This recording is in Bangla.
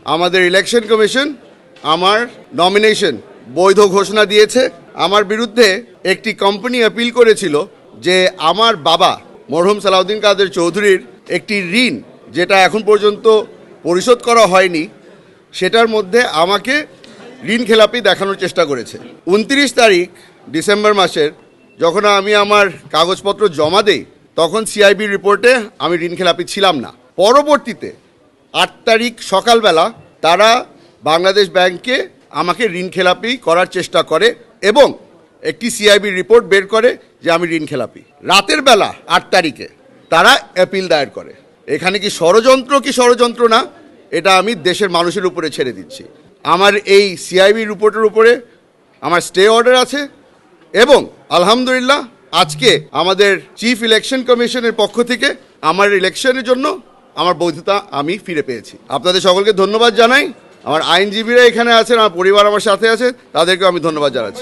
আমাদের ইলেকশন কমিশন আমার নমিনেশন বৈধ ঘোষণা দিয়েছে। আমার বিরুদ্ধে একটি কোম্পানি আপিল করেছিল যে আমার বাবা মরহুম সালাউদ্দিন কাদের চৌধুরীর একটি ঋণ যেটা এখন পর্যন্ত পরিশোধ করা হয়নি, সেটার মধ্যে আমাকে ঋণ খেলাপি দেখানোর চেষ্টা করেছে। 29 তারিখ ডিসেম্বর মাসের যখন আমি আমার কাগজপত্র জমা দেই, তখন সিআইবি রিপোর্টে আমি ঋণ খেলাপি ছিলাম না। পরবর্তীতে 8 তারিখ সকালবেলা তারা বাংলাদেশ ব্যাংকে আমাকে ঋণ খেলাপি করার চেষ্টা করে এবং একটি সিআইবি রিপোর্ট বের করে যে আমি ঋণ খেলাপি। রাতের বেলা 8 তারিখে তারা অ্যাপিল দায়ের করে। এখানে কি ষড়যন্ত্র না, এটা আমি দেশের মানুষের উপরে ছেড়ে দিচ্ছি। আমার এই সিআইবি রিপোর্টের উপরে আমার স্টে অর্ডার আছে এবং আলহামদুলিল্লাহ আজকে আমাদের চিফ ইলেকশন কমিশনের পক্ষ থেকে আমার ইলেকশনের জন্য আমার বৈধতা আমি ফিরে পেয়েছি। আপনাদের সকলকে ধন্যবাদ জানাই। আমার আইনজীবীরা এখানে আছেন, আমার পরিবার আমার সাথে আছে, তাদেরকেও আমি ধন্যবাদ জানাচ্ছি।